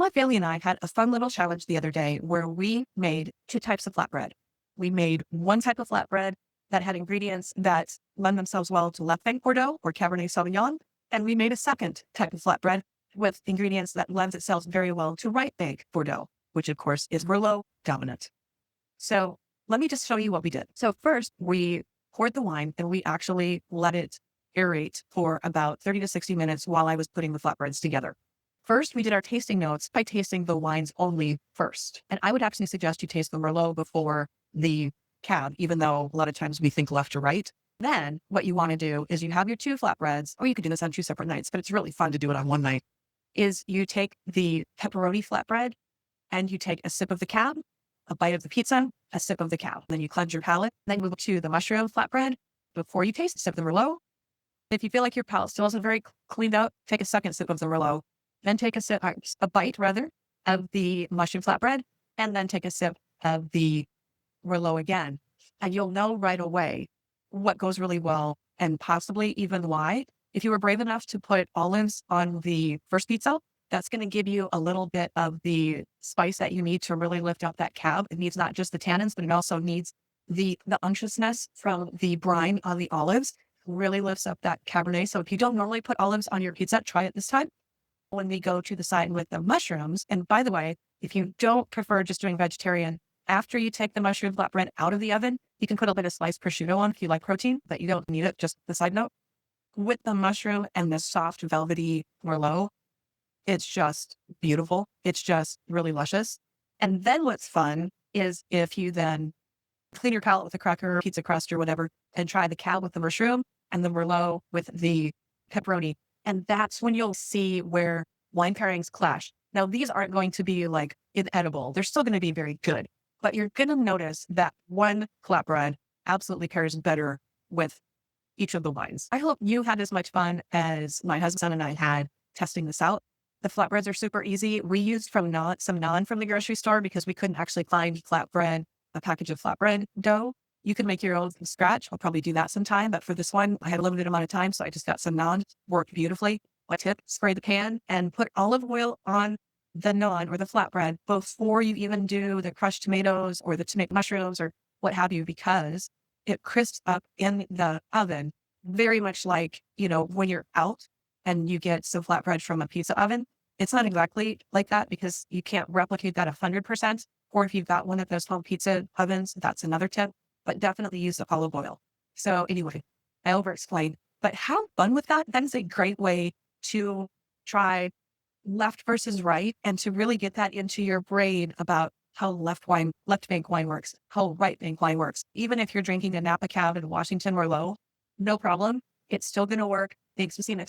My family and I had a fun little challenge the other day where we made two types of flatbread. We made one type of flatbread that had ingredients that lend themselves well to Left Bank Bordeaux or Cabernet Sauvignon. And we made a second type of flatbread with ingredients that lends itself very well to Right Bank Bordeaux, which of course is Merlot dominant. So let me just show you what we did. So first we poured the wine and we actually let it aerate for about 30 to 60 minutes while I was putting the flatbreads together. First, we did our tasting notes by tasting the wines only first. And I would actually suggest you taste the Merlot before the Cab, even though a lot of times we think left or right. Then what you want to do is you have your two flatbreads, or you could do this on two separate nights, but it's really fun to do it on one night, is you take the pepperoni flatbread and you take a sip of the Cab, a bite of the pizza, a sip of the Cab. Then you cleanse your palate. Then move to the mushroom flatbread before you taste a sip of the Merlot. If you feel like your palate still isn't very cleaned out, take a second sip of the Merlot. Then take a bite of the mushroom flatbread, and then take a sip of the Merlot again. And you'll know right away what goes really well and possibly even why. If you were brave enough to put olives on the first pizza, that's going to give you a little bit of the spice that you need to really lift up that Cab. It needs not just the tannins, but it also needs the unctuousness from the brine on the olives. Really lifts up that Cabernet. So if you don't normally put olives on your pizza, try it this time. When we go to the side with the mushrooms, and by the way, if you don't prefer just doing vegetarian, after you take the mushroom flatbread out of the oven, you can put a bit of sliced prosciutto on if you like protein, but you don't need it, just the side note. With the mushroom and the soft velvety Merlot, it's just beautiful. It's just really luscious. And then what's fun is if you then clean your palate with a cracker, pizza crust or whatever, and try the Cab with the mushroom and the Merlot with the pepperoni. And that's when you'll see where wine pairings clash. Now, these aren't going to be like inedible. They're still going to be very good, but you're going to notice that one flatbread absolutely pairs better with each of the wines. I hope you had as much fun as my husband and I had testing this out. The flatbreads are super easy. We used some naan from the grocery store because we couldn't actually find a package of flatbread dough. You can make your own from scratch. I'll probably do that sometime. But for this one, I had a limited amount of time, so I just got some naan. Worked beautifully. My tip, spray the pan and put olive oil on the naan or the flatbread before you even do the crushed tomatoes or the tomato mushrooms or what have you, because it crisps up in the oven, very much like, when you're out and you get some flatbread from a pizza oven. It's not exactly like that because you can't replicate that 100%. Or if you've got one of those home pizza ovens, that's another tip. But definitely use the olive oil. So anyway, I over-explained, but have fun with that. That is a great way to try left versus right and to really get that into your brain about how left bank wine works, how right bank wine works. Even if you're drinking a Napa Cab and Washington Merlot, no problem. It's still going to work. Thanks for seeing us.